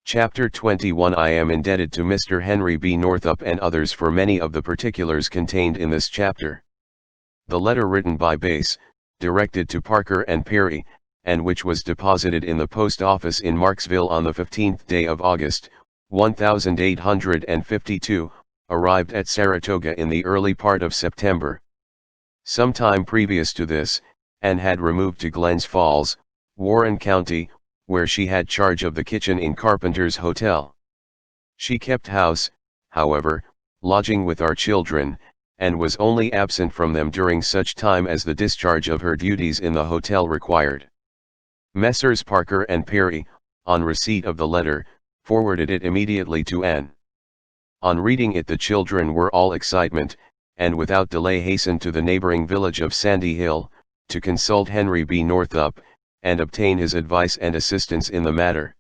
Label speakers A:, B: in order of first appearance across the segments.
A: Chapter 21. I am indebted to Mr. Henry B. Northup and others for many of the particulars contained in this chapter. The letter written by Bass, directed to Parker and Perry, and which was deposited in the post office in Marksville on the 15th day of August, 1852, arrived at Saratoga in the early part of September. Some time previous to this, Anne had removed to Glens Falls, Warren County, where she had charge of the kitchen in Carpenter's Hotel. She kept house, however, lodging with our children, and was only absent from them during such time as the discharge of her duties in the hotel required. Messrs. Parker and Perry, on receipt of the letter, forwarded it immediately to Anne. On reading it the children were all excitement, and without delay hastened to the neighboring village of Sandy Hill, to consult Henry B. Northup, and obtain his advice and assistance in the matter.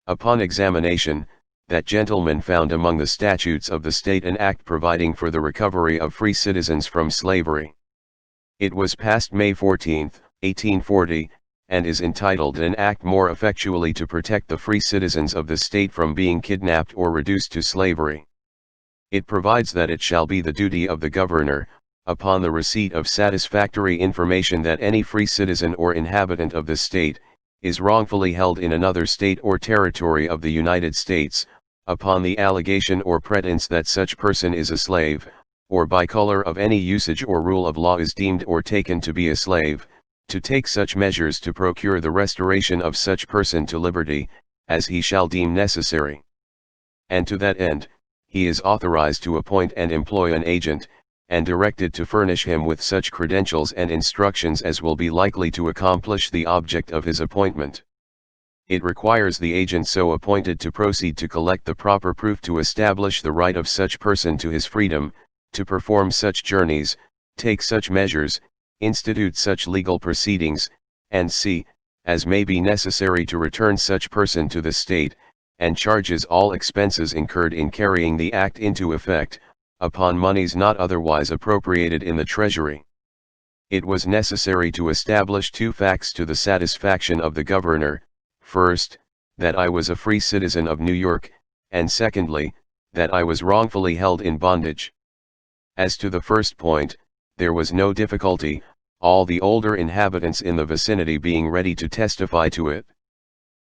A: Upon examination, that gentleman found among the statutes of the state an act providing for the recovery of free citizens from slavery. It was passed May 14, 1840, and is entitled "An Act more effectually to protect the free citizens of the state from being kidnapped or reduced to slavery." It provides that it shall be the duty of the governor, upon the receipt of satisfactory information that any free citizen or inhabitant of the state, is wrongfully held in another state or territory of the United States, upon the allegation or pretence that such person is a slave, or by color of any usage or rule of law is deemed or taken to be a slave, to take such measures to procure the restoration of such person to liberty, as he shall deem necessary. And to that end, he is authorized to appoint and employ an agent, and directed to furnish him with such credentials and instructions as will be likely to accomplish the object of his appointment. It requires the agent so appointed to proceed to collect the proper proof to establish the right of such person to his freedom, to perform such journeys, take such measures, institute such legal proceedings, and see, as may be necessary to return such person to the state, and charges all expenses incurred in carrying the act into effect, upon monies not otherwise appropriated in the Treasury. It was necessary to establish two facts to the satisfaction of the governor: first, that I was a free citizen of New York, and secondly, that I was wrongfully held in bondage. As to the first point, there was no difficulty, all the older inhabitants in the vicinity being ready to testify to it.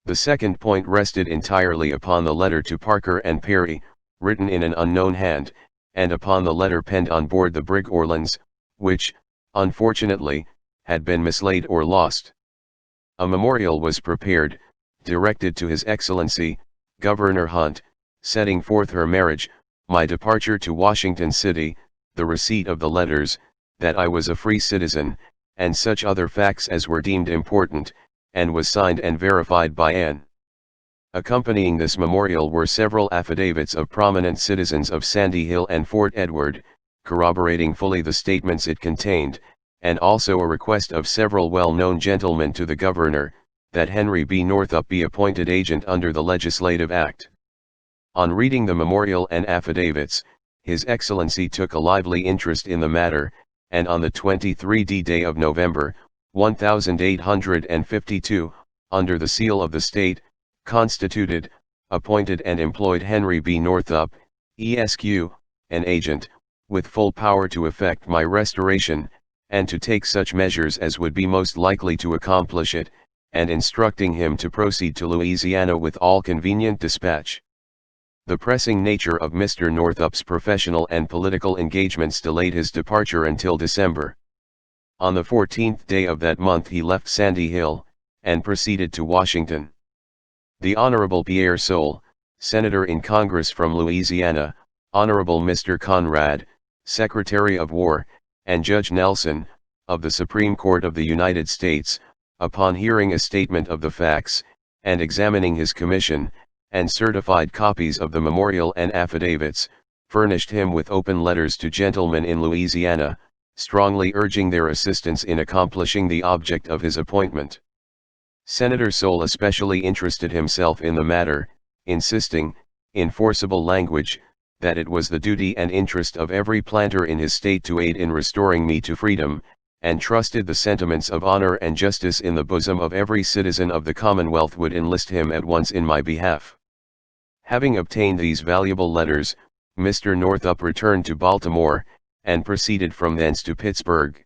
A: The second point rested entirely upon the letter to Parker and Perry, written in an unknown hand, and upon the letter penned on board the brig Orleans, which, unfortunately, had been mislaid or lost. A memorial was prepared, directed to His Excellency, Governor Hunt, setting forth her marriage, my departure to Washington City, the receipt of the letters, that I was a free citizen, and such other facts as were deemed important, and was signed and verified by Anne. Accompanying this memorial were several affidavits of prominent citizens of Sandy Hill and Fort Edward, corroborating fully the statements it contained, and also a request of several well-known gentlemen to the governor, that Henry B. Northup be appointed agent under the legislative act. On reading the memorial and affidavits, His Excellency took a lively interest in the matter, and on the 23d day of November, 1852, under the seal of the state, constituted, appointed and employed Henry B. Northup, Esq., an agent, with full power to effect my restoration, and to take such measures as would be most likely to accomplish it, and instructing him to proceed to Louisiana with all convenient dispatch. The pressing nature of Mr. Northup's professional and political engagements delayed his departure until December. On the 14th day of that month he left Sandy Hill, and proceeded to Washington. The Honorable Pierre Soule, Senator in Congress from Louisiana, Honorable Mr. Conrad, Secretary of War, and Judge Nelson, of the Supreme Court of the United States, upon hearing a statement of the facts, and examining his commission, and certified copies of the memorial and affidavits, furnished him with open letters to gentlemen in Louisiana, strongly urging their assistance in accomplishing the object of his appointment. Senator Soule especially interested himself in the matter, insisting, in forcible language, that it was the duty and interest of every planter in his state to aid in restoring me to freedom, and trusted the sentiments of honor and justice in the bosom of every citizen of the Commonwealth would enlist him at once in my behalf. Having obtained these valuable letters, Mr. Northup returned to Baltimore, and proceeded from thence to Pittsburgh.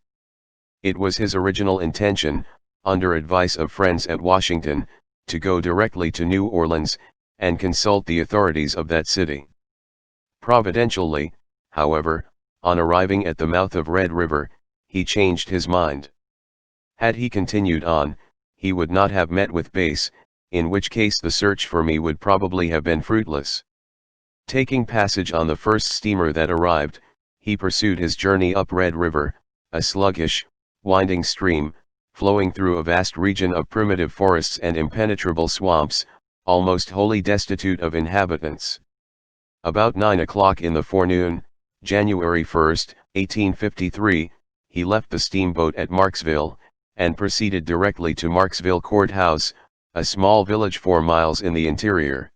A: It was his original intention, under advice of friends at Washington, to go directly to New Orleans, and consult the authorities of that city. Providentially, however, on arriving at the mouth of Red River, he changed his mind. Had he continued on, he would not have met with base, in which case the search for me would probably have been fruitless. Taking passage on the first steamer that arrived, he pursued his journey up Red River, a sluggish, winding stream, flowing through a vast region of primitive forests and impenetrable swamps, almost wholly destitute of inhabitants. About 9 o'clock in the forenoon, January 1, 1853, he left the steamboat at Marksville, and proceeded directly to Marksville Courthouse, a small village 4 miles in the interior.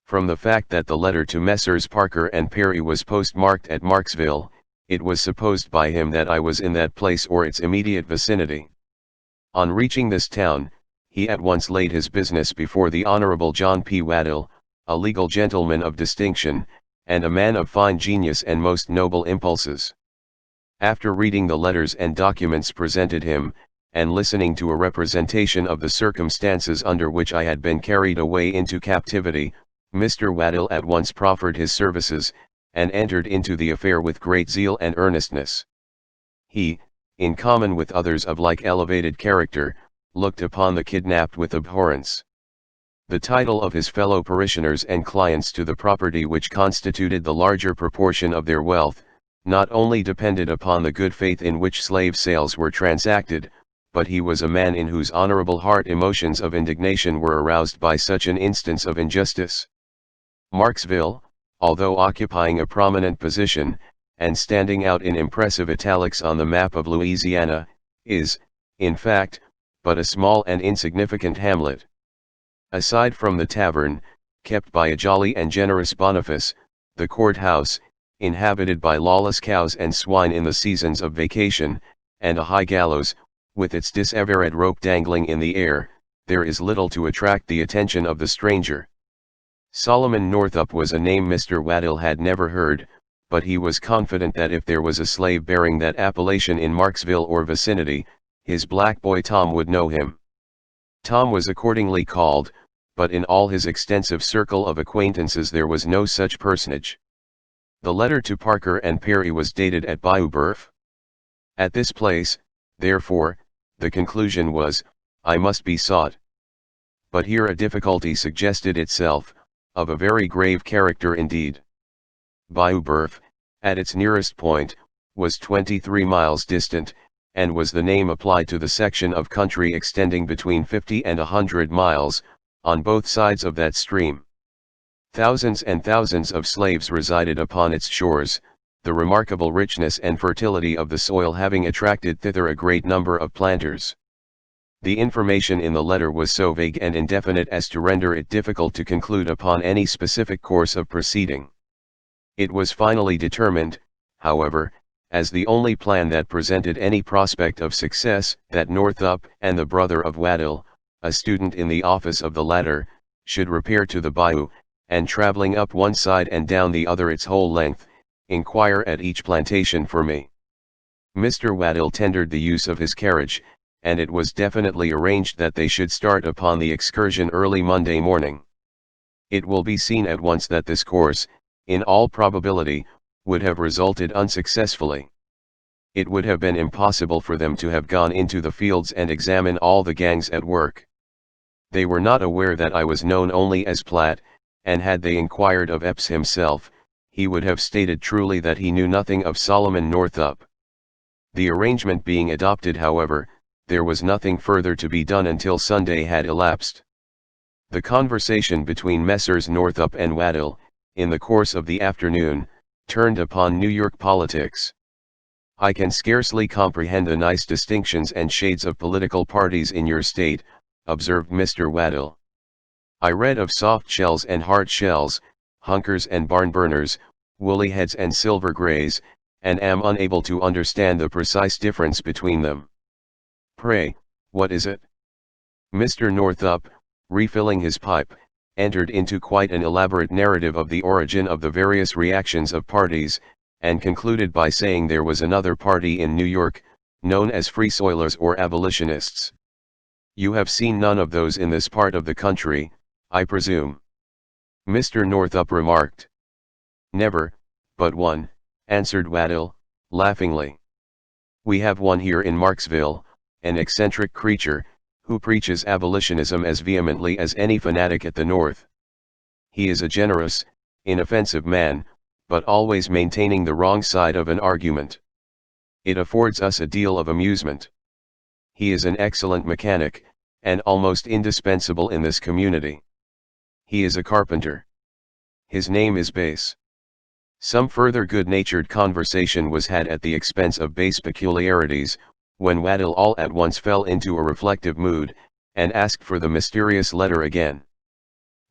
A: From the fact that the letter to Messrs. Parker and Perry was postmarked at Marksville, it was supposed by him that I was in that place or its immediate vicinity. On reaching this town, he at once laid his business before the Honorable John P. Waddell, a legal gentleman of distinction, and a man of fine genius and most noble impulses. After reading the letters and documents presented him, and listening to a representation of the circumstances under which I had been carried away into captivity, Mr. Waddell at once proffered his services, and entered into the affair with great zeal and earnestness. He, in common with others of like elevated character, looked upon the kidnapped with abhorrence. The title of his fellow parishioners and clients to the property which constituted the larger proportion of their wealth, not only depended upon the good faith in which slave sales were transacted, but he was a man in whose honorable heart emotions of indignation were aroused by such an instance of injustice. Marksville, although occupying a prominent position, and standing out in impressive italics on the map of Louisiana, is, in fact, but a small and insignificant hamlet. Aside from the tavern, kept by a jolly and generous Boniface, the courthouse, inhabited by lawless cows and swine in the seasons of vacation, and a high gallows, with its dissevered rope dangling in the air, there is little to attract the attention of the stranger. Solomon Northup was a name Mr. Waddell had never heard, but he was confident that if there was a slave bearing that appellation in Marksville or vicinity, his black boy Tom would know him. Tom was accordingly called, but in all his extensive circle of acquaintances there was no such personage. The letter to Parker and Perry was dated at Bayou Boeuf. At this place, therefore, the conclusion was, I must be sought. But here a difficulty suggested itself, of a very grave character indeed. Bayou Boeuf, at its nearest point, was 23 miles distant, and was the name applied to the section of country extending between 50 and 100 miles, on both sides of that stream. Thousands and thousands of slaves resided upon its shores, the remarkable richness and fertility of the soil having attracted thither a great number of planters. The information in the letter was so vague and indefinite as to render it difficult to conclude upon any specific course of proceeding. It was finally determined, however, as the only plan that presented any prospect of success, that Northup and the brother of Waddell, a student in the office of the latter, should repair to the bayou, and traveling up one side and down the other its whole length, inquire at each plantation for me. Mr. Waddell tendered the use of his carriage, and it was definitely arranged that they should start upon the excursion early Monday morning. It will be seen at once that this course, in all probability, would have resulted unsuccessfully. It would have been impossible for them to have gone into the fields and examine all the gangs at work. They were not aware that I was known only as Platt, and had they inquired of Epps himself, he would have stated truly that he knew nothing of Solomon Northup. The arrangement being adopted, however, there was nothing further to be done until Sunday had elapsed. The conversation between Messrs. Northup and Waddell, in the course of the afternoon, turned upon New York politics. I can scarcely comprehend the nice distinctions and shades of political parties in your state, observed Mr. Waddell. I read of soft shells and hard shells, hunkers and barn burners, woolly heads and silver grays, and am unable to understand the precise difference between them. Pray, what is it? Mr. Northup, refilling his pipe, entered into quite an elaborate narrative of the origin of the various reactions of parties, and concluded by saying there was another party in New York, known as Free Soilers or Abolitionists. You have seen none of those in this part of the country, I presume? Mr. Northup remarked. Never, but one, answered Waddell, laughingly. We have one here in Marksville, an eccentric creature, who preaches abolitionism as vehemently as any fanatic at the North. He is a generous, inoffensive man, but always maintaining the wrong side of an argument. It affords us a deal of amusement. He is an excellent mechanic, and almost indispensable in this community. He is a carpenter. His name is Bass. Some further good-natured conversation was had at the expense of Bass' peculiarities, when Waddell all at once fell into a reflective mood, and asked for the mysterious letter again.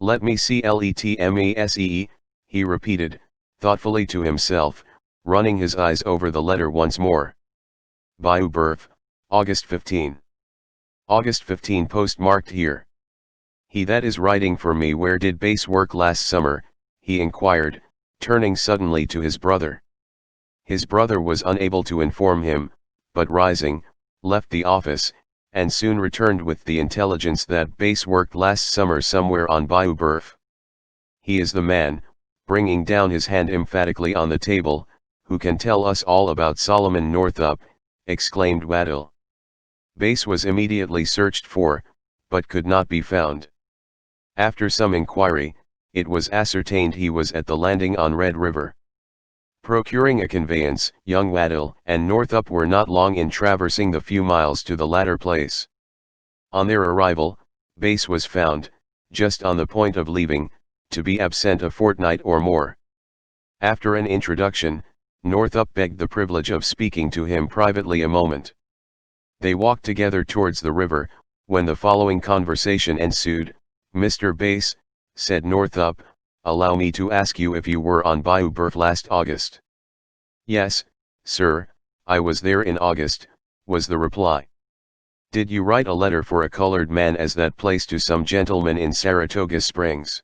A: Let me see Letmesse, he repeated, thoughtfully to himself, running his eyes over the letter once more. Bayou Boeuf, August 15. August 15 postmarked here. He that is writing for me, where did Bass work last summer, he inquired, turning suddenly to his brother. His brother was unable to inform him, but rising, left the office, and soon returned with the intelligence that Bass worked last summer somewhere on Bayou Boeuf. He is the man, bringing down his hand emphatically on the table, who can tell us all about Solomon Northup, exclaimed Waddell. Bass was immediately searched for, but could not be found. After some inquiry, it was ascertained he was at the landing on Red River. Procuring a conveyance, young Waddell and Northup were not long in traversing the few miles to the latter place. On their arrival, Bass was found, just on the point of leaving, to be absent a fortnight or more. After an introduction, Northup begged the privilege of speaking to him privately a moment. They walked together towards the river, when the following conversation ensued. Mr. Bass, said Northup, allow me to ask you if you were on Bayou Boeuf last August. Yes, sir, I was there in August, was the reply. Did you write a letter for a colored man as that place to some gentleman in Saratoga Springs?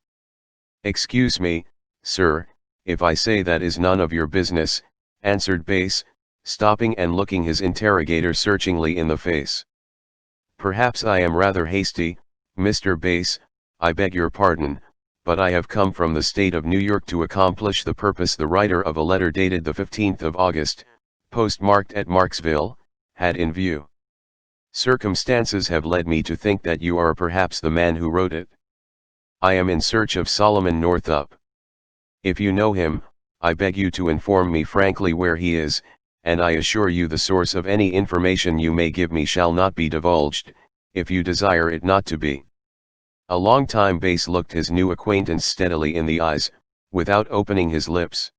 A: Excuse me, sir, if I say that is none of your business, answered Bass, stopping and looking his interrogator searchingly in the face. Perhaps I am rather hasty, Mr. Bass, I beg your pardon, but I have come from the state of New York to accomplish the purpose the writer of a letter dated the 15th of August, postmarked at Marksville, had in view. Circumstances have led me to think that you are perhaps the man who wrote it. I am in search of Solomon Northup. If you know him, I beg you to inform me frankly where he is, and I assure you the source of any information you may give me shall not be divulged, if you desire it not to be. A long time Bass looked his new acquaintance steadily in the eyes, without opening his lips.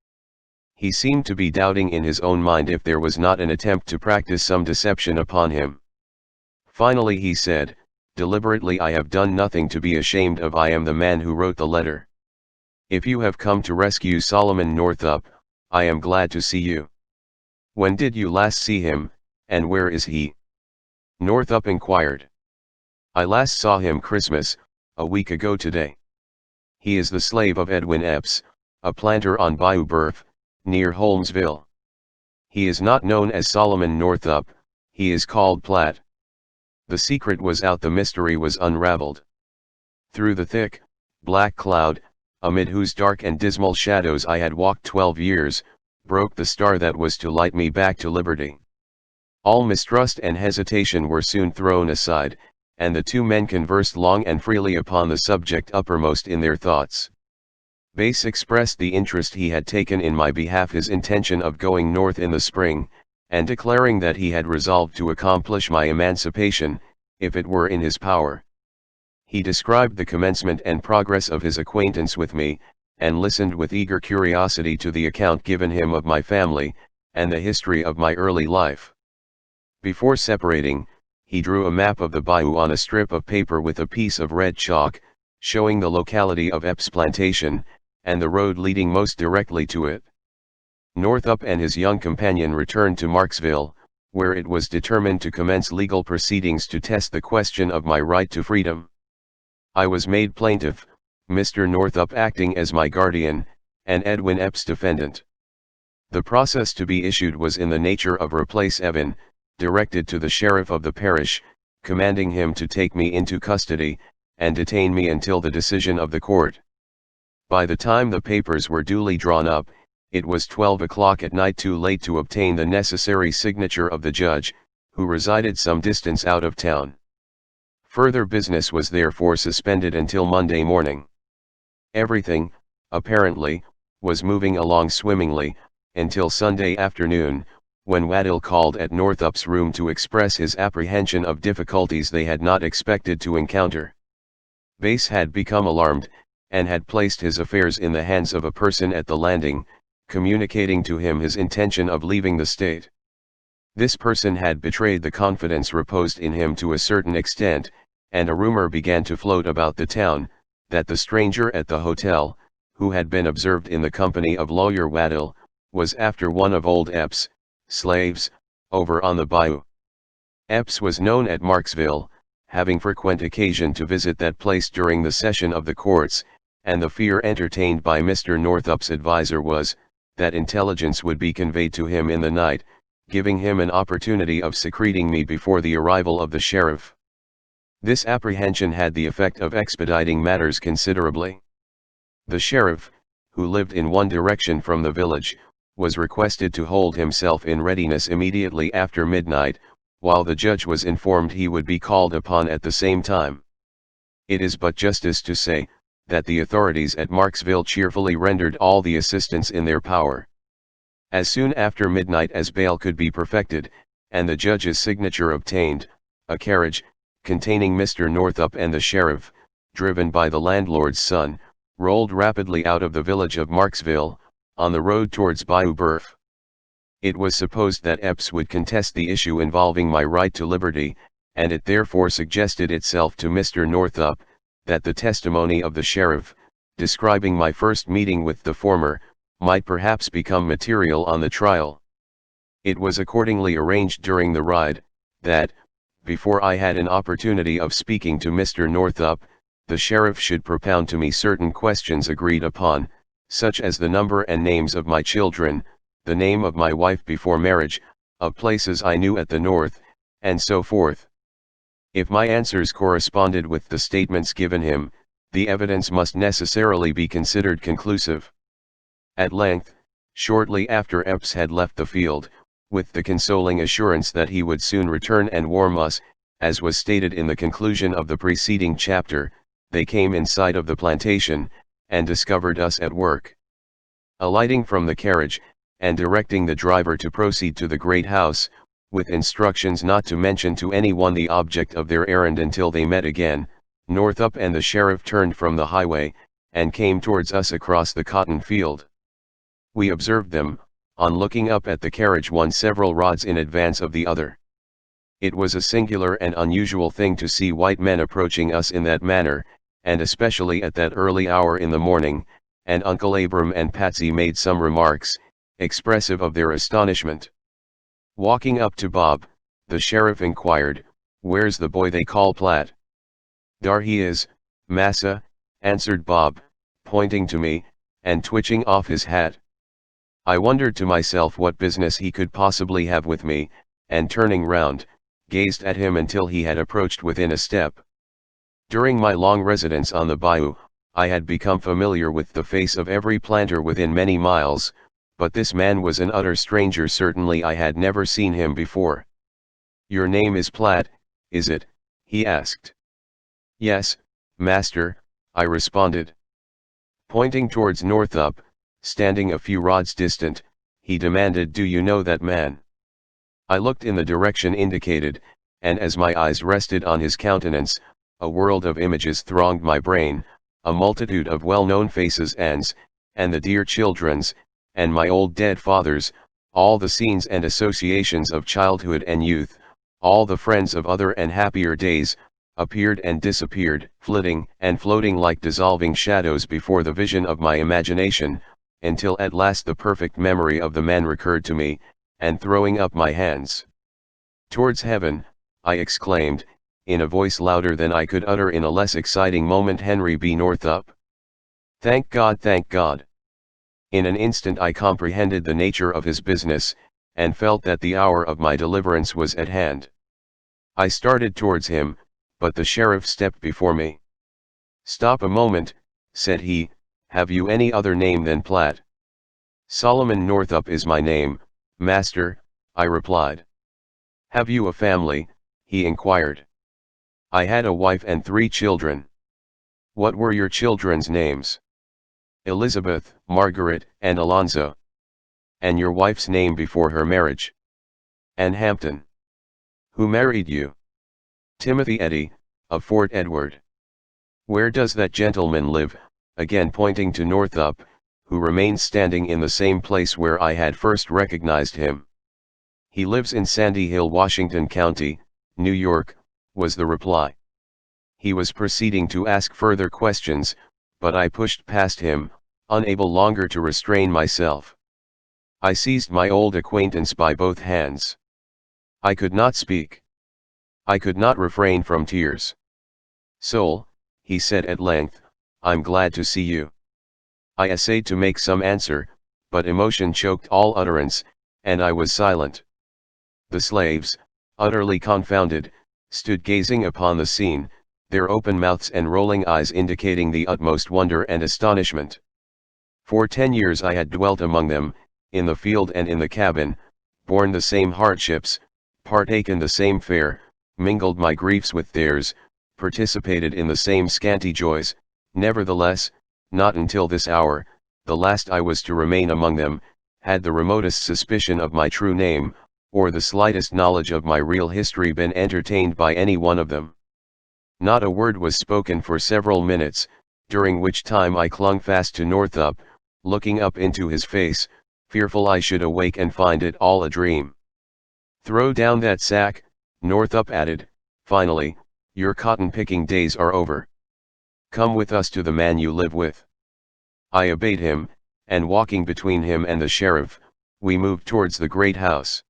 A: He seemed to be doubting in his own mind if there was not an attempt to practice some deception upon him. Finally he said, deliberately, I have done nothing to be ashamed of. I am the man who wrote the letter. If you have come to rescue Solomon Northup, I am glad to see you. When did you last see him, and where is he? Northup inquired. I last saw him Christmas, a week ago today. He is the slave of Edwin Epps, a planter on Bayou Boeuf, near Holmesville. He is not known as Solomon Northup, he is called Platt. The secret was out, the mystery was unraveled. Through the thick, black cloud, amid whose dark and dismal shadows I had walked 12 years, broke the star that was to light me back to liberty. All mistrust and hesitation were soon thrown aside, and the two men conversed long and freely upon the subject uppermost in their thoughts. Bass expressed the interest he had taken in my behalf, his intention of going north in the spring, and declaring that he had resolved to accomplish my emancipation, if it were in his power. He described the commencement and progress of his acquaintance with me, and listened with eager curiosity to the account given him of my family, and the history of my early life. Before separating, he drew a map of the bayou on a strip of paper with a piece of red chalk, showing the locality of Epps Plantation, and the road leading most directly to it. Northup and his young companion returned to Marksville, where it was determined to commence legal proceedings to test the question of my right to freedom. I was made plaintiff, Mr. Northup acting as my guardian, and Edwin Epps defendant. The process to be issued was in the nature of replace Evan, directed to the sheriff of the parish, commanding him to take me into custody, and detain me until the decision of the court. By the time the papers were duly drawn up, it was 12 o'clock at night, too late to obtain the necessary signature of the judge, who resided some distance out of town. Further business was therefore suspended until Monday morning. Everything, apparently, was moving along swimmingly, until Sunday afternoon, when Waddell called at Northup's room to express his apprehension of difficulties they had not expected to encounter. Bass had become alarmed, and had placed his affairs in the hands of a person at the landing, communicating to him his intention of leaving the state. This person had betrayed the confidence reposed in him to a certain extent, and a rumor began to float about the town, that the stranger at the hotel, who had been observed in the company of lawyer Waddell, was after one of old Epps' slaves, over on the bayou. Epps was known at Marksville, having frequent occasion to visit that place during the session of the courts, and the fear entertained by Mr. Northup's adviser was, that intelligence would be conveyed to him in the night, giving him an opportunity of secreting me before the arrival of the sheriff. This apprehension had the effect of expediting matters considerably. The sheriff, who lived in one direction from the village, was requested to hold himself in readiness immediately after midnight, while the judge was informed he would be called upon at the same time. It is but justice to say, that the authorities at Marksville cheerfully rendered all the assistance in their power. As soon after midnight as bail could be perfected, and the judge's signature obtained, a carriage, containing Mr. Northup and the sheriff, driven by the landlord's son, rolled rapidly out of the village of Marksville, on the road towards Bayou Boeuf. It was supposed that Epps would contest the issue involving my right to liberty, and it therefore suggested itself to Mr. Northup, that the testimony of the sheriff, describing my first meeting with the former, might perhaps become material on the trial. It was accordingly arranged during the ride, that, before I had an opportunity of speaking to Mr. Northup, the sheriff should propound to me certain questions agreed upon, such as the number and names of my children, the name of my wife before marriage, of places I knew at the north, and so forth. If my answers corresponded with the statements given him, the evidence must necessarily be considered conclusive. At length, shortly after Epps had left the field, with the consoling assurance that he would soon return and warm us, as was stated in the conclusion of the preceding chapter, they came in sight of the plantation, and discovered us at work. Alighting from the carriage, and directing the driver to proceed to the great house, with instructions not to mention to anyone the object of their errand until they met again, Northup and the sheriff turned from the highway, and came towards us across the cotton field. We observed them, on looking up at the carriage, one several rods in advance of the other. It was a singular and unusual thing to see white men approaching us in that manner, and especially at that early hour in the morning, and Uncle Abram and Patsy made some remarks, expressive of their astonishment. Walking up to Bob, the sheriff inquired, "Where's the boy they call Platt?" "Dar he is, massa," answered Bob, pointing to me, and twitching off his hat. I wondered to myself what business he could possibly have with me, and turning round, gazed at him until he had approached within a step. During my long residence on the bayou, I had become familiar with the face of every planter within many miles, but this man was an utter stranger. Certainly I had never seen him before. "Your name is Platt, is it?" he asked. "Yes, master," I responded. Pointing towards Northup, standing a few rods distant, he demanded, "Do you know that man?" I looked in the direction indicated, and as my eyes rested on his countenance, a world of images thronged my brain, a multitude of well-known faces and the dear children's, and my old dead father's, all the scenes and associations of childhood and youth, all the friends of other and happier days, appeared and disappeared, flitting and floating like dissolving shadows before the vision of my imagination, until at last the perfect memory of the man recurred to me, and throwing up my hands towards heaven, I exclaimed, in a voice louder than I could utter in a less exciting moment, "Henry B. Northup!" Thank God, thank God. In an instant I comprehended the nature of his business, and felt that the hour of my deliverance was at hand. I started towards him, but the sheriff stepped before me. "Stop a moment," said he, "have you any other name than Platt?" "Solomon Northup is my name, master," I replied. "Have you a family?" he inquired. "I had a wife and 3 children." "What were your children's names?" "Elizabeth, Margaret, and Alonzo." "And your wife's name before her marriage?" "Ann Hampton." "Who married you?" "Timothy Eddy, of Fort Edward." "Where does that gentleman live?" again pointing to Northup, who remained standing in the same place where I had first recognized him. "He lives in Sandy Hill, Washington County, New York," was the reply. He was proceeding to ask further questions, but I pushed past him, unable longer to restrain myself. I seized my old acquaintance by both hands. I could not speak. I could not refrain from tears. "Soul," he said at length, "I'm glad to see you." I essayed to make some answer, but emotion choked all utterance, and I was silent. The slaves, utterly confounded, stood gazing upon the scene, their open mouths and rolling eyes indicating the utmost wonder and astonishment. For 10 years I had dwelt among them, in the field and in the cabin, borne the same hardships, partaken the same fare, mingled my griefs with theirs, participated in the same scanty joys. Nevertheless, not until this hour, the last I was to remain among them, had the remotest suspicion of my true name, or the slightest knowledge of my real history been entertained by any one of them. Not a word was spoken for several minutes, during which time I clung fast to Northup, looking up into his face, fearful I should awake and find it all a dream. "Throw down that sack," Northup added, finally, "your cotton-picking days are over. Come with us to the man you live with." I obeyed him, and walking between him and the sheriff, we moved towards the great house.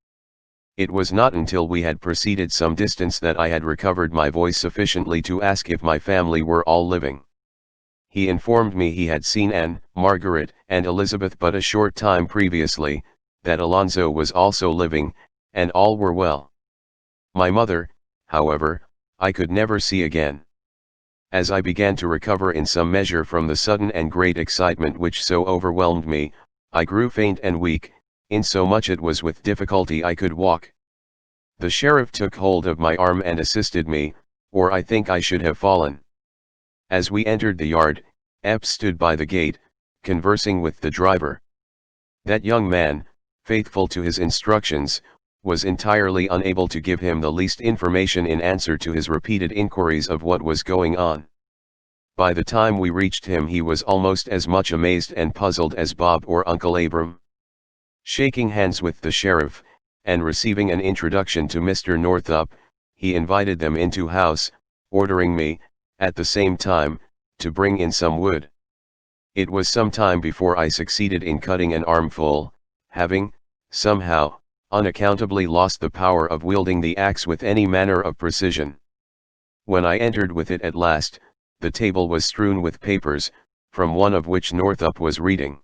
A: It was not until we had proceeded some distance that I had recovered my voice sufficiently to ask if my family were all living. He informed me he had seen Anne, Margaret, and Elizabeth but a short time previously, that Alonzo was also living, and all were well. My mother, however, I could never see again. As I began to recover in some measure from the sudden and great excitement which so overwhelmed me, I grew faint and weak, insomuch it was with difficulty I could walk. The sheriff took hold of my arm and assisted me, or I think I should have fallen. As we entered the yard, Epps stood by the gate, conversing with the driver. That young man, faithful to his instructions, was entirely unable to give him the least information in answer to his repeated inquiries of what was going on. By the time we reached him he was almost as much amazed and puzzled as Bob or Uncle Abram. Shaking hands with the sheriff, and receiving an introduction to Mr. Northup, he invited them into house, ordering me, at the same time, to bring in some wood. It was some time before I succeeded in cutting an armful, having, somehow, unaccountably lost the power of wielding the axe with any manner of precision. When I entered with it at last, the table was strewn with papers, from one of which Northup was reading.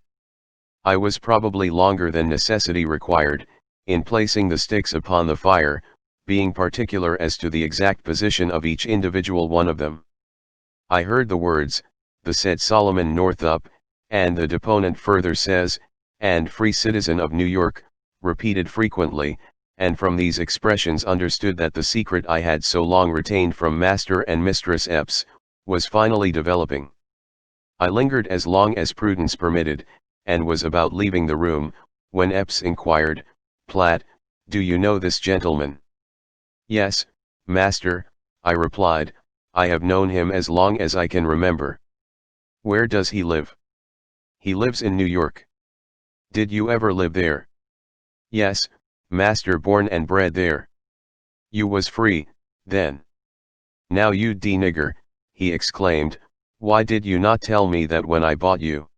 A: I was probably longer than necessity required, in placing the sticks upon the fire, being particular as to the exact position of each individual one of them. I heard the words, "the said Solomon Northup," and the deponent further says, "and free citizen of New York," repeated frequently, and from these expressions understood that the secret I had so long retained from Master and Mistress Epps, was finally developing. I lingered as long as prudence permitted, and was about leaving the room, when Epps inquired, "Platt, do you know this gentleman?" "Yes, master," I replied, "I have known him as long as I can remember." "Where does he live?" "He lives in New York." "Did you ever live there?" "Yes, master, born and bred there." "You was free, then?" "Now you d nigger," he exclaimed, "why did you not tell me that when I bought you?"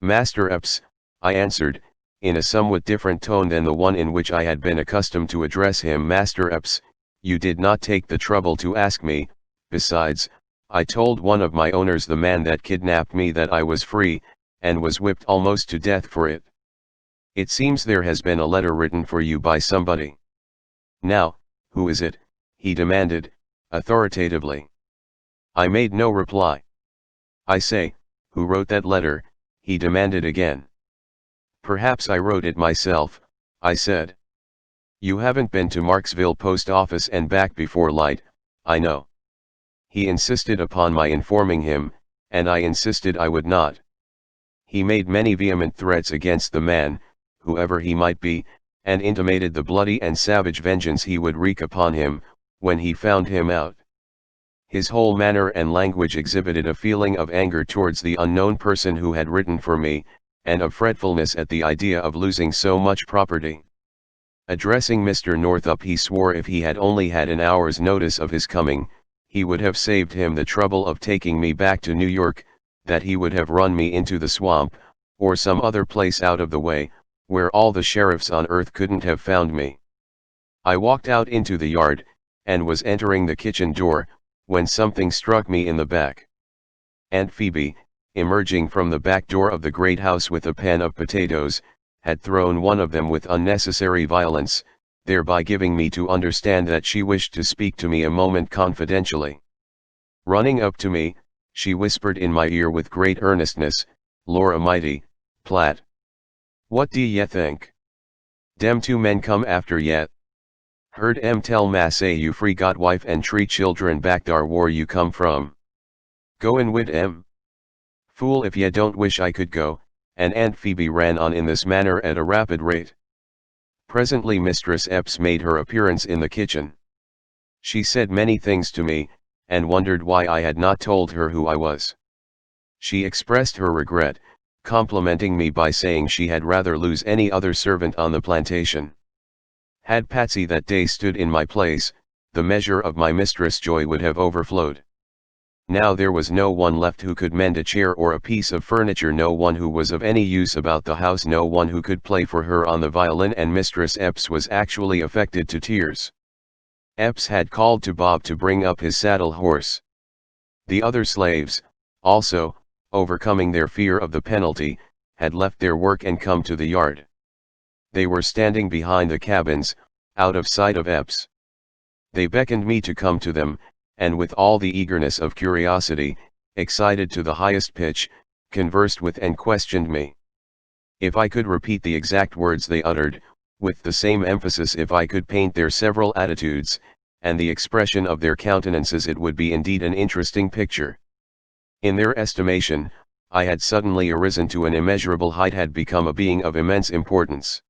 A: "Master Epps," I answered, in a somewhat different tone than the one in which I had been accustomed to address him. "Master Epps, you did not take the trouble to ask me. Besides, I told one of my owners, the man that kidnapped me, that I was free, and was whipped almost to death for it. It seems there has been a letter written for you by somebody. Now, who is it? He demanded, authoritatively. I made no reply. I say, who wrote that letter? He demanded again. Perhaps I wrote it myself, I said. You haven't been to Marksville post office and back before light, I know. He insisted upon my informing him, and I insisted I would not. He made many vehement threats against the man, whoever he might be, and intimated the bloody and savage vengeance he would wreak upon him, when he found him out. His whole manner and language exhibited a feeling of anger towards the unknown person who had written for me, and of fretfulness at the idea of losing so much property. Addressing Mr. Northup, he swore if he had only had an hour's notice of his coming, he would have saved him the trouble of taking me back to New York, that he would have run me into the swamp, or some other place out of the way, where all the sheriffs on earth couldn't have found me. I walked out into the yard, and was entering the kitchen door, when something struck me in the back. Aunt Phoebe, emerging from the back door of the great house with a pan of potatoes, had thrown one of them with unnecessary violence, thereby giving me to understand that she wished to speak to me a moment confidentially. Running up to me, she whispered in my ear with great earnestness, "Lor a'mighty, Platt. What do ye think? Dem 2 men come after yet? Heard em tell ma say you free got wife and 3 children back dar whar you come from. Go in wid em. Fool if ye don't wish I could go," and Aunt Phoebe ran on in this manner at a rapid rate. Presently Mistress Epps made her appearance in the kitchen. She said many things to me, and wondered why I had not told her who I was. She expressed her regret, complimenting me by saying she had rather lose any other servant on the plantation. Had Patsy that day stood in my place, the measure of my mistress' joy would have overflowed. Now there was no one left who could mend a chair or a piece of furniture, no one who was of any use about the house, no one who could play for her on the violin, and Mistress Epps was actually affected to tears. Epps had called to Bob to bring up his saddle horse. The other slaves, also, overcoming their fear of the penalty, had left their work and come to the yard. They were standing behind the cabins, out of sight of Epps. They beckoned me to come to them, and with all the eagerness of curiosity, excited to the highest pitch, conversed with and questioned me. If I could repeat the exact words they uttered, with the same emphasis, if I could paint their several attitudes, and the expression of their countenances, it would be indeed an interesting picture. In their estimation, I had suddenly arisen to an immeasurable height, had become a being of immense importance.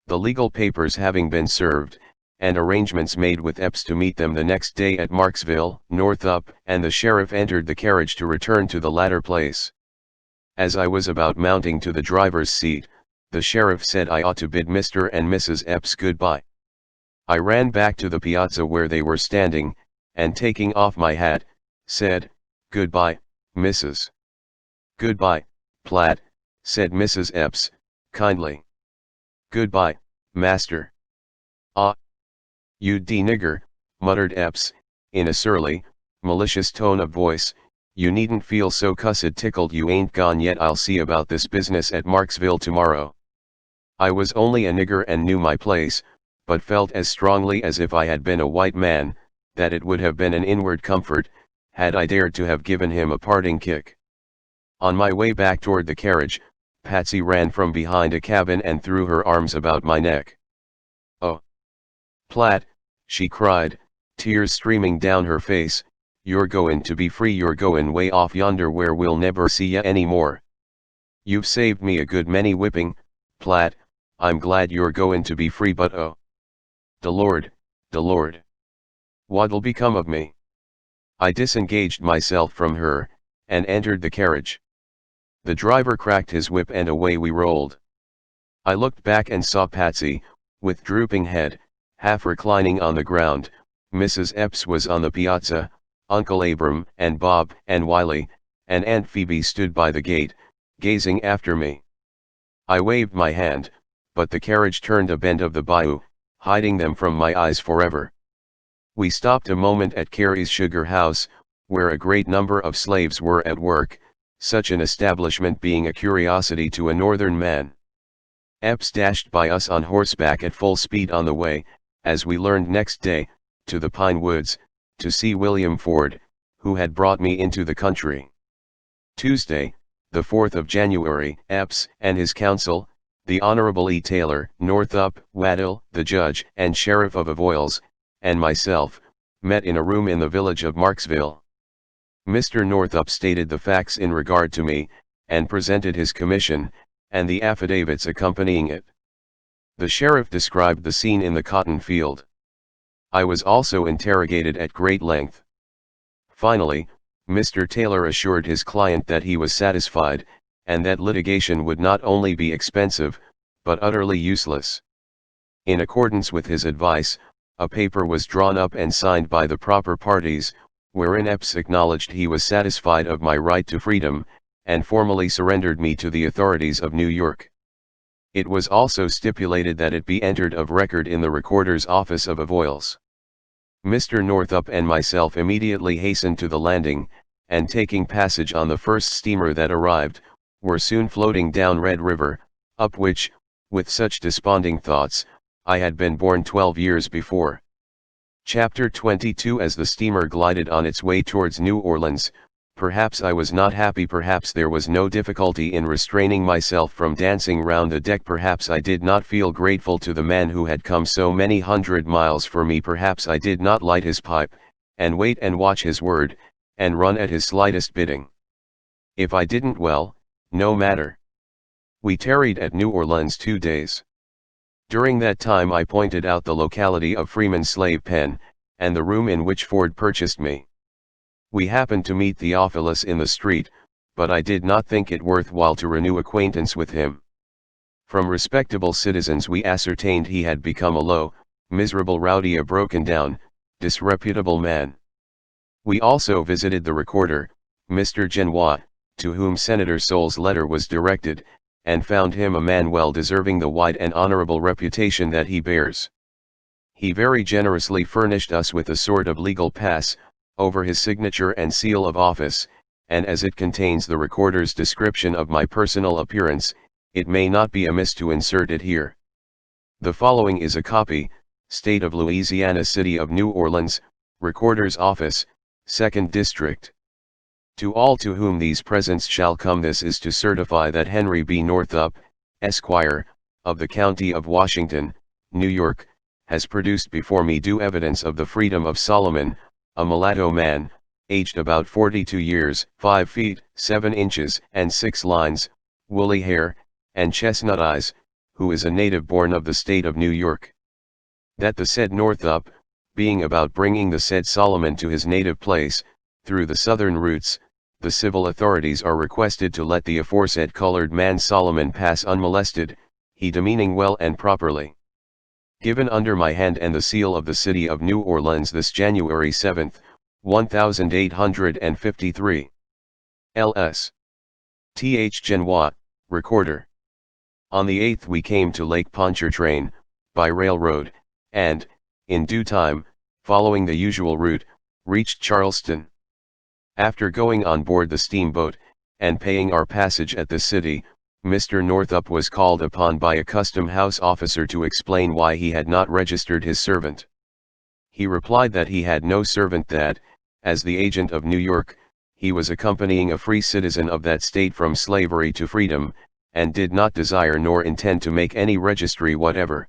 A: The legal papers having been served, and arrangements made with Epps to meet them the next day at Marksville, Northup, and the sheriff entered the carriage to return to the latter place. As I was about mounting to the driver's seat, the sheriff said I ought to bid Mr. and Mrs. Epps goodbye. I ran back to the piazza where they were standing, and taking off my hat, said, "Goodbye, Mrs." "Goodbye, Platt," said Mrs. Epps, kindly. "Goodbye, master." "Ah, you d nigger," muttered Epps, in a surly, malicious tone of voice, "you needn't feel so cussed tickled you ain't gone yet. I'll see about this business at Marksville tomorrow." I was only a nigger and knew my place, but felt as strongly as if I had been a white man, that it would have been an inward comfort, had I dared to have given him a parting kick. On my way back toward the carriage, Patsy ran from behind a cabin and threw her arms about my neck. "Oh, Platt," she cried, tears streaming down her face, "you're goin' to be free, you're goin' way off yonder where we'll never see ya any more. You've saved me a good many whipping, Platt. I'm glad you're goin' to be free, but oh, the Lord, what'll become of me?" I disengaged myself from her, and entered the carriage. The driver cracked his whip and away we rolled. I looked back and saw Patsy, with drooping head, half reclining on the ground. Mrs. Epps was on the piazza, Uncle Abram and Bob and Wiley, and Aunt Phoebe stood by the gate, gazing after me. I waved my hand, but the carriage turned a bend of the bayou, hiding them from my eyes forever. We stopped a moment at Carrie's sugar house, where a great number of slaves were at work, such an establishment being a curiosity to a northern man. Epps dashed by us on horseback at full speed on the way, as we learned next day, to the Pine Woods, to see William Ford, who had brought me into the country. Tuesday, the 4th of January, Epps and his counsel, the Honorable E. Taylor, Northup, Waddell, the judge and sheriff of Avoyelles, and myself, met in a room in the village of Marksville. Mr. Northup stated the facts in regard to me, and presented his commission, and the affidavits accompanying it. The sheriff described the scene in the cotton field. I was also interrogated at great length. Finally, Mr. Taylor assured his client that he was satisfied, and that litigation would not only be expensive, but utterly useless. In accordance with his advice, a paper was drawn up and signed by the proper parties, wherein Epps acknowledged he was satisfied of my right to freedom, and formally surrendered me to the authorities of New York. It was also stipulated that it be entered of record in the recorder's office of Avoyelles. Mr. Northup and myself immediately hastened to the landing, and taking passage on the first steamer that arrived, were soon floating down Red River, up which, with such desponding thoughts, I had been borne 12 years before. Chapter 22. As the steamer glided on its way towards New Orleans, perhaps I was not happy, perhaps there was no difficulty in restraining myself from dancing round the deck, perhaps I did not feel grateful to the man who had come so many 100 miles for me, perhaps I did not light his pipe, and wait and watch his word, and run at his slightest bidding. If I didn't, well, no matter. We tarried at New Orleans 2 days. During that time I pointed out the locality of Freeman's slave pen, and the room in which Ford purchased me. We happened to meet Theophilus in the street, but I did not think it worth while to renew acquaintance with him. From respectable citizens we ascertained he had become a low, miserable rowdy, a broken down, disreputable man. We also visited the recorder, Mr. Genois, to whom Senator Soul's letter was directed, and found him a man well deserving the wide and honorable reputation that he bears. He very generously furnished us with a sort of legal pass, over his signature and seal of office, and as it contains the recorder's description of my personal appearance, it may not be amiss to insert it here. The following is a copy: State of Louisiana, City of New Orleans, Recorder's Office, 2nd District. To all to whom these presents shall come, this is to certify that Henry B. Northup, Esquire, of the County of Washington, New York, has produced before me due evidence of the freedom of Solomon, a mulatto man, aged about 42 years, 5 feet, 7 inches, and 6 lines, woolly hair, and chestnut eyes, who is a native born of the state of New York. That the said Northup, being about bringing the said Solomon to his native place, through the southern routes, the civil authorities are requested to let the aforesaid colored man Solomon pass unmolested, he demeaning well and properly. Given under my hand and the seal of the City of New Orleans this January 7th, 1853. L.S. Th. Genois, Recorder. On the 8th we came to Lake Pontchartrain, by railroad, and, in due time, following the usual route, reached Charleston. After going on board the steamboat, and paying our passage at the city, Mr. Northup was called upon by a custom house officer to explain why he had not registered his servant. He replied that he had no servant, that, as the agent of New York, he was accompanying a free citizen of that state from slavery to freedom, and did not desire nor intend to make any registry whatever.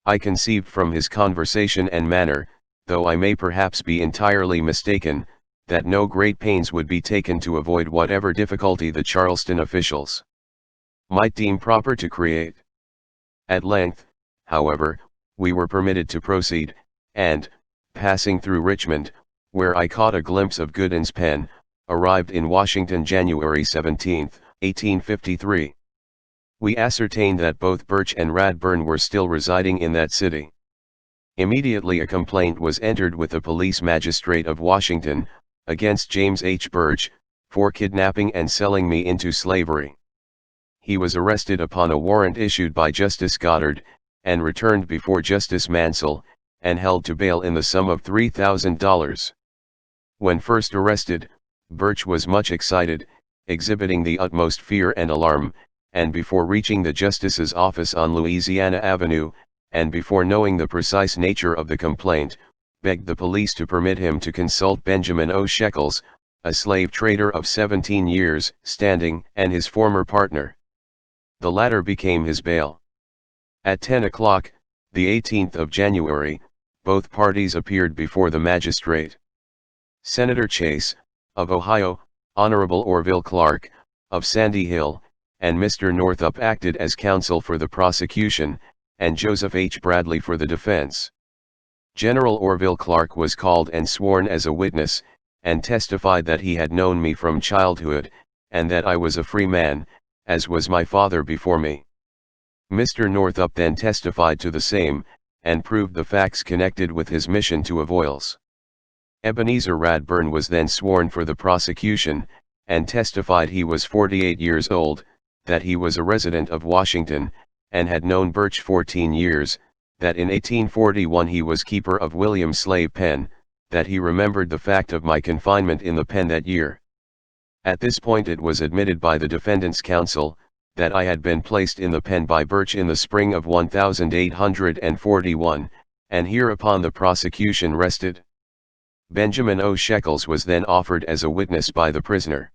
A: I conceived from his conversation and manner, though I may perhaps be entirely mistaken, that no great pains would be taken to avoid whatever difficulty the Charleston officials might deem proper to create. At length, however, we were permitted to proceed, and, passing through Richmond, where I caught a glimpse of Goodin's pen, arrived in Washington January 17, 1853. We ascertained that both Birch and Radburn were still residing in that city. Immediately a complaint was entered with the police magistrate of Washington, against James H. Birch, for kidnapping and selling me into slavery. He was arrested upon a warrant issued by Justice Goddard, and returned before Justice Mansell, and held to bail in the sum of $3,000. When first arrested, Birch was much excited, exhibiting the utmost fear and alarm, and before reaching the justice's office on Louisiana Avenue, and before knowing the precise nature of the complaint, begged the police to permit him to consult Benjamin O. Shekels, a slave trader of 17 years' standing, and his former partner. The latter became his bail. At 10 o'clock, the 18th of January, both parties appeared before the magistrate. Senator Chase, of Ohio, Honorable Orville Clark, of Sandy Hill, and Mr. Northup acted as counsel for the prosecution, and Joseph H. Bradley for the defense. General Orville Clark was called and sworn as a witness, and testified that he had known me from childhood, and that I was a free man, as was my father before me. Mr. Northup then testified to the same, and proved the facts connected with his mission to Avoyelles. Ebenezer Radburn was then sworn for the prosecution, and testified he was 48 years old, that he was a resident of Washington, and had known Birch 14 years, that in 1841 he was keeper of William's slave pen, that he remembered the fact of my confinement in the pen that year. At this point it was admitted by the defendant's counsel, that I had been placed in the pen by Birch in the spring of 1841, and hereupon the prosecution rested. Benjamin O. Shekels was then offered as a witness by the prisoner.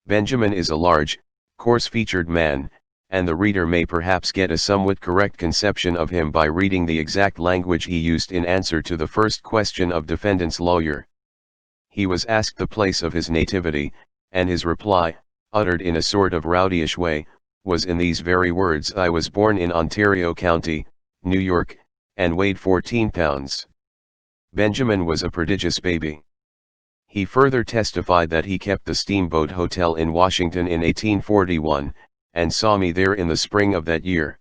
A: Benjamin is a large, coarse-featured man, and the reader may perhaps get a somewhat correct conception of him by reading the exact language he used in answer to the first question of defendant's lawyer. He was asked the place of his nativity, and his reply, uttered in a sort of rowdyish way, was in these very words: "I was born in Ontario County, New York, and weighed 14 pounds. Benjamin was a prodigious baby." He further testified that he kept the Steamboat Hotel in Washington in 1841, and saw me there in the spring of that year.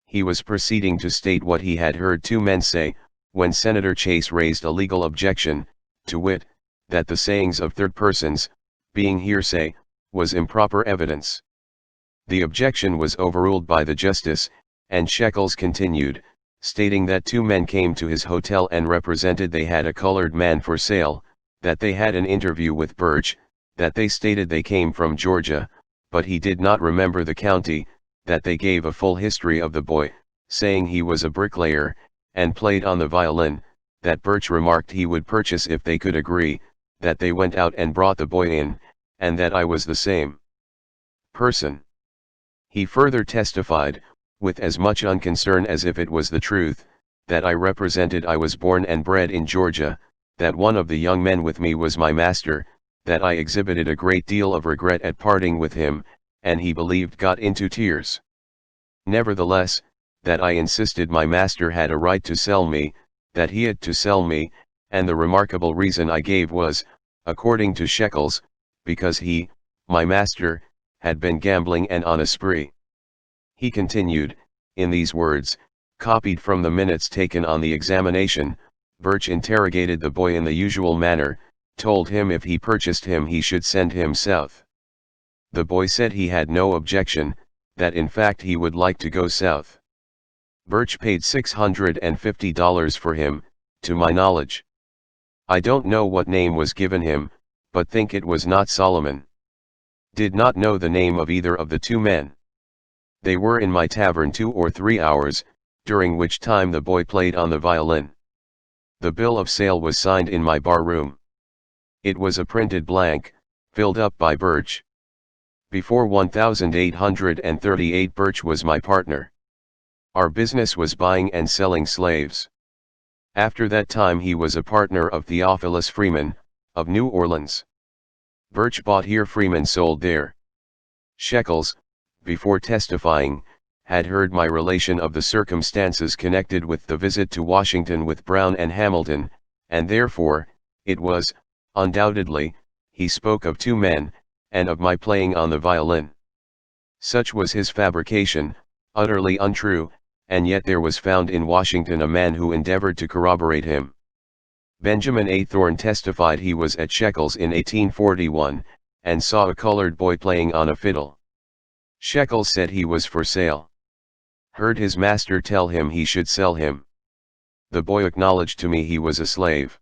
A: He was proceeding to state what he had heard two men say, when Senator Chase raised a legal objection, to wit, that the sayings of third persons, being hearsay, was improper evidence. The objection was overruled by the justice, and Shekels continued, stating that two men came to his hotel and represented they had a colored man for sale, that they had an interview with Birch, that they stated they came from Georgia, but he did not remember the county, that they gave a full history of the boy, saying he was a bricklayer, and played on the violin, that Birch remarked he would purchase if they could agree, that they went out and brought the boy in, and that I was the same person. He further testified, with as much unconcern as if it was the truth, that I represented I was born and bred in Georgia, that one of the young men with me was my master, that I exhibited a great deal of regret at parting with him, and he believed got into tears. Nevertheless, that I insisted my master had a right to sell me, that he had to sell me, and the remarkable reason I gave was, according to Shekels, because he, my master, had been gambling and on a spree. He continued, in these words, copied from the minutes taken on the examination: Birch interrogated the boy in the usual manner, told him if he purchased him he should send him south. The boy said he had no objection, that in fact he would like to go south. Birch paid $650 for him, to my knowledge. I don't know what name was given him, but think it was not Solomon. Did not know the name of either of the two men. They were in my tavern 2 or 3 hours, during which time the boy played on the violin. The bill of sale was signed in my bar room. It was a printed blank, filled up by Birch. Before 1838 Birch was my partner. Our business was buying and selling slaves. After that time he was a partner of Theophilus Freeman, of New Orleans. Birch bought here, Freeman sold there. Shekels, before testifying, had heard my relation of the circumstances connected with the visit to Washington with Brown and Hamilton, and therefore, it was, undoubtedly, he spoke of two men, and of my playing on the violin. Such was his fabrication, utterly untrue, and yet there was found in Washington a man who endeavored to corroborate him. Benjamin A. Thorne testified he was at Shekels in 1841, and saw a colored boy playing on a fiddle. Shekels said he was for sale. Heard his master tell him he should sell him. The boy acknowledged to me he was a slave.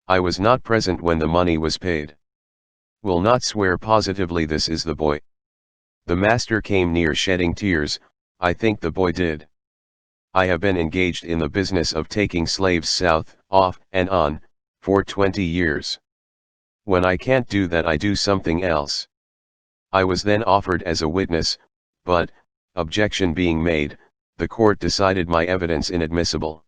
A: I was not present when the money was paid. Will not swear positively this is the boy. The master came near shedding tears. I think the boy did. I have been engaged in the business of taking slaves south, off and on, for 20 years. When I can't do that I do something else. I was then offered as a witness, but, objection being made, the court decided my evidence inadmissible.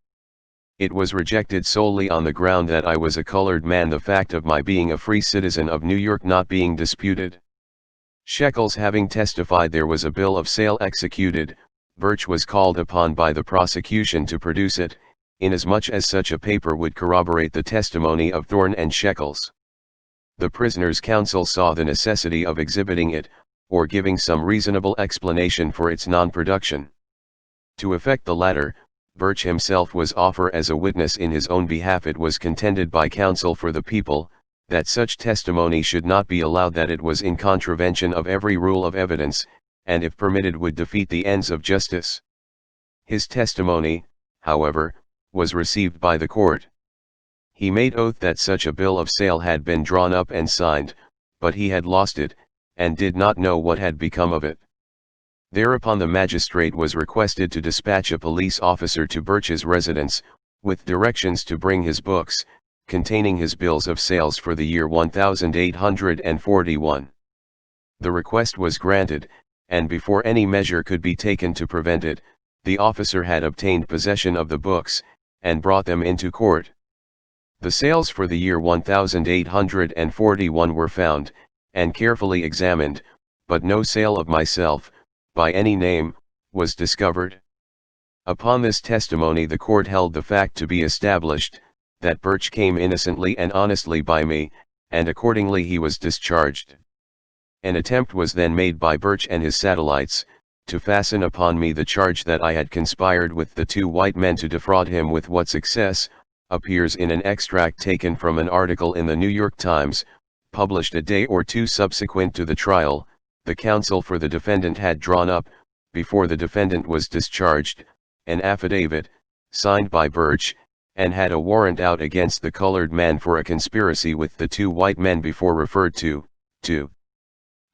A: It was rejected solely on the ground that I was a colored man, the fact of my being a free citizen of New York not being disputed. Shekels having testified there was a bill of sale executed, Birch was called upon by the prosecution to produce it, inasmuch as such a paper would corroborate the testimony of Thorne and Shekels. The prisoner's counsel saw the necessity of exhibiting it, or giving some reasonable explanation for its non-production. To effect the latter, Birch himself was offered as a witness in his own behalf. It was contended by counsel for the people, that such testimony should not be allowed, that it was in contravention of every rule of evidence, and if permitted would defeat the ends of justice. His testimony, however, was received by the court. He made oath that such a bill of sale had been drawn up and signed, but he had lost it, and did not know what had become of it. Thereupon the magistrate was requested to dispatch a police officer to Birch's residence, with directions to bring his books, containing his bills of sales for the year 1841. The request was granted, and before any measure could be taken to prevent it, the officer had obtained possession of the books, and brought them into court. The sales for the year 1841 were found, and carefully examined, but no sale of myself, by any name, was discovered. Upon this testimony the court held the fact to be established, that Birch came innocently and honestly by me, and accordingly he was discharged. An attempt was then made by Birch and his satellites, to fasten upon me the charge that I had conspired with the two white men to defraud him. With what success, appears in an extract taken from an article in the New York Times, published a day or two subsequent to the trial. The counsel for the defendant had drawn up, before the defendant was discharged, an affidavit, signed by Birch, and had a warrant out against the colored man for a conspiracy with the two white men before referred to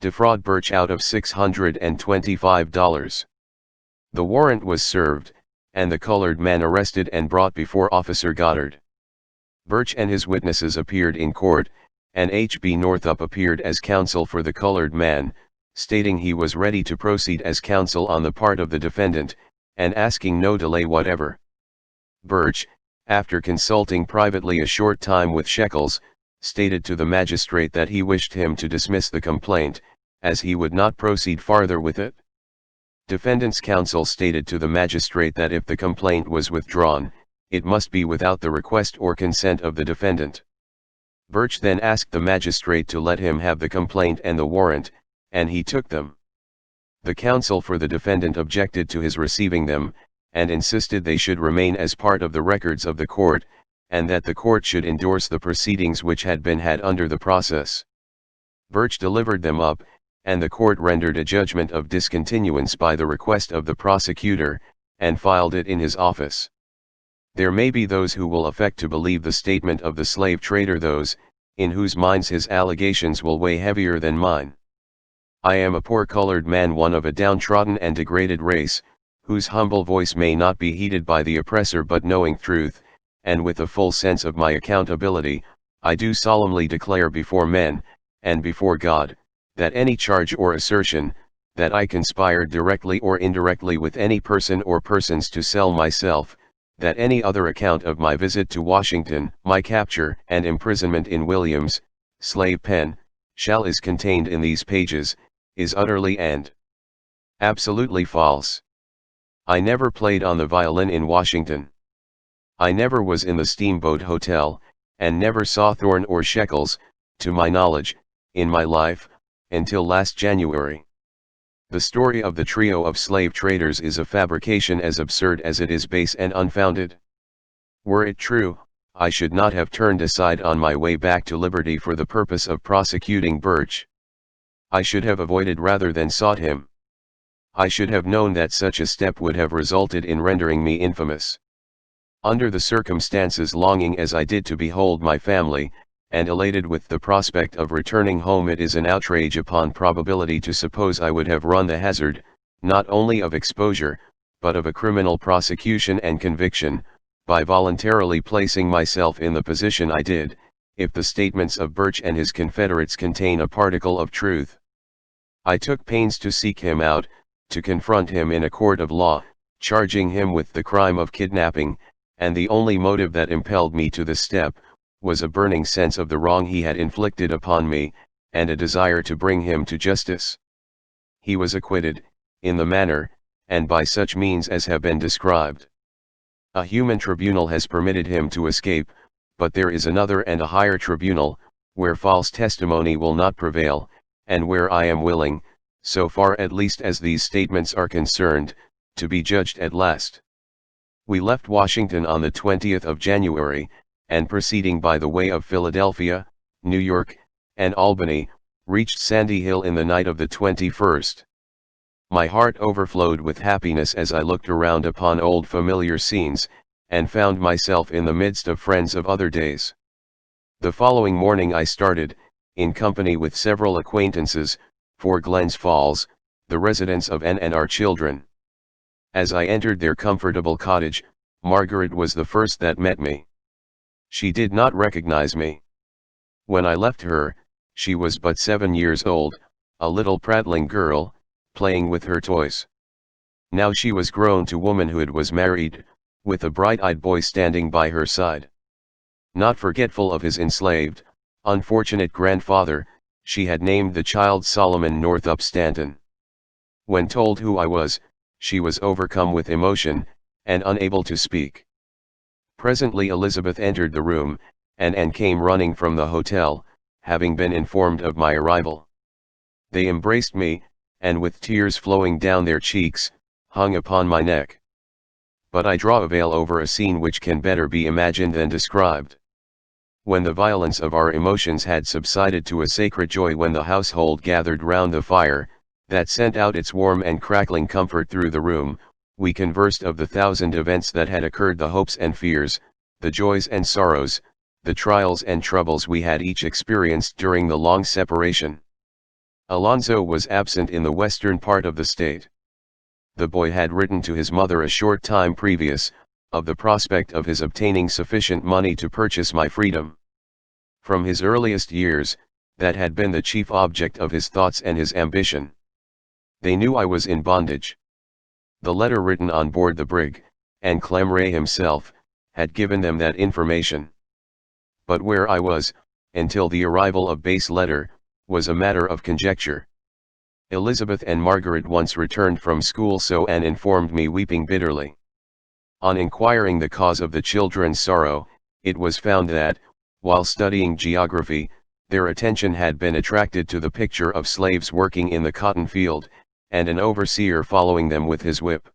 A: defraud Birch out of $625. The warrant was served, and the colored man arrested and brought before Officer Goddard. Birch and his witnesses appeared in court, and H.B. Northup appeared as counsel for the colored man, stating he was ready to proceed as counsel on the part of the defendant, and asking no delay whatever. Birch, after consulting privately a short time with Shekels, stated to the magistrate that he wished him to dismiss the complaint, as he would not proceed farther with it. Defendant's counsel stated to the magistrate that if the complaint was withdrawn, it must be without the request or consent of the defendant. Birch then asked the magistrate to let him have the complaint and the warrant, and he took them. The counsel for the defendant objected to his receiving them, and insisted they should remain as part of the records of the court, and that the court should endorse the proceedings which had been had under the process. Birch delivered them up, and the court rendered a judgment of discontinuance by the request of the prosecutor, and filed it in his office. There may be those who will affect to believe the statement of the slave trader, those, in whose minds his allegations will weigh heavier than mine. I am a poor colored man, one of a downtrodden and degraded race, whose humble voice may not be heeded by the oppressor, but knowing truth, and with a full sense of my accountability, I do solemnly declare before men, and before God, that any charge or assertion, that I conspired directly or indirectly with any person or persons to sell myself, that any other account of my visit to Washington, my capture and imprisonment in Williams' slave pen, shall is contained in these pages, is utterly and absolutely false. I never played on the violin in Washington. I never was in the Steamboat Hotel, and never saw Thorne or Shekels, to my knowledge, in my life, until last January. The story of the trio of slave traders is a fabrication as absurd as it is base and unfounded. Were it true, I should not have turned aside on my way back to liberty for the purpose of prosecuting Birch. I should have avoided rather than sought him. I should have known that such a step would have resulted in rendering me infamous. Under the circumstances, longing as I did to behold my family, and elated with the prospect of returning home, it is an outrage upon probability to suppose I would have run the hazard, not only of exposure, but of a criminal prosecution and conviction, by voluntarily placing myself in the position I did, if the statements of Birch and his confederates contain a particle of truth. I took pains to seek him out, to confront him in a court of law, charging him with the crime of kidnapping, and the only motive that impelled me to the step, was a burning sense of the wrong he had inflicted upon me, and a desire to bring him to justice. He was acquitted, in the manner, and by such means as have been described. A human tribunal has permitted him to escape, but there is another and a higher tribunal, where false testimony will not prevail, and where I am willing, so far at least as these statements are concerned, to be judged at last. We left Washington on the 20th of January, and proceeding by the way of Philadelphia, New York, and Albany, reached Sandy Hill in the night of the 21st. My heart overflowed with happiness as I looked around upon old familiar scenes, and found myself in the midst of friends of other days. The following morning I started, in company with several acquaintances, for Glens Falls, the residence of Ann and our children. As I entered their comfortable cottage, Margaret was the first that met me. She did not recognize me. When I left her, she was but 7 years old, a little prattling girl, playing with her toys. Now she was grown to womanhood, was married, with a bright-eyed boy standing by her side. Not forgetful of his enslaved, unfortunate grandfather, she had named the child Solomon Northup Stanton. When told who I was, she was overcome with emotion, and unable to speak. Presently Elizabeth entered the room, and Anne came running from the hotel, having been informed of my arrival. They embraced me, and with tears flowing down their cheeks, hung upon my neck. But I draw a veil over a scene which can better be imagined than described. When the violence of our emotions had subsided to a sacred joy, when the household gathered round the fire, that sent out its warm and crackling comfort through the room, we conversed of the thousand events that had occurred, the hopes and fears, the joys and sorrows, the trials and troubles we had each experienced during the long separation. Alonzo was absent in the western part of the state. The boy had written to his mother a short time previous, of the prospect of his obtaining sufficient money to purchase my freedom. From his earliest years, that had been the chief object of his thoughts and his ambition. They knew I was in bondage. The letter written on board the brig, and Clemray himself, had given them that information. But where I was, until the arrival of base letter, was a matter of conjecture. Elizabeth and Margaret once returned from school, so Anne informed me, weeping bitterly. On inquiring the cause of the children's sorrow, it was found that, while studying geography, their attention had been attracted to the picture of slaves working in the cotton field, and an overseer following them with his whip.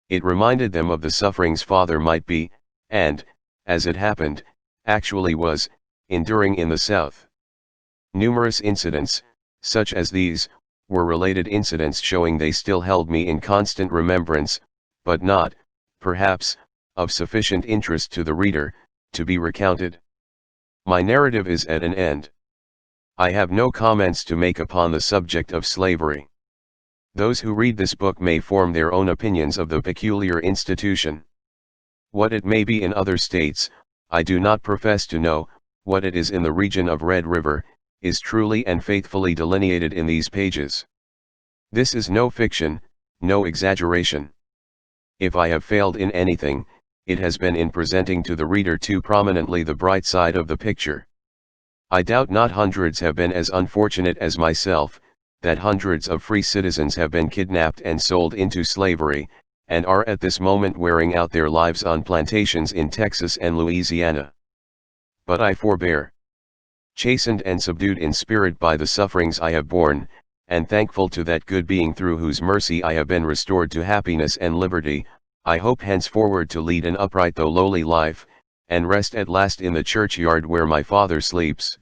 A: It reminded them of the sufferings father might be, and, as it happened, actually was, enduring in the South. Numerous incidents, such as these, were related incidents showing they still held me in constant remembrance, but not, perhaps, of sufficient interest to the reader, to be recounted. My narrative is at an end. I have no comments to make upon the subject of slavery. Those who read this book may form their own opinions of the peculiar institution. What it may be in other states, I do not profess to know. What it is in the region of Red River, is truly and faithfully delineated in these pages. This is no fiction, no exaggeration. If I have failed in anything, it has been in presenting to the reader too prominently the bright side of the picture. I doubt not hundreds have been as unfortunate as myself, that hundreds of free citizens have been kidnapped and sold into slavery, and are at this moment wearing out their lives on plantations in Texas and Louisiana. But I forbear. Chastened and subdued in spirit by the sufferings I have borne, and thankful to that good being through whose mercy I have been restored to happiness and liberty, I hope henceforward to lead an upright though lowly life, and rest at last in the churchyard where my Father sleeps.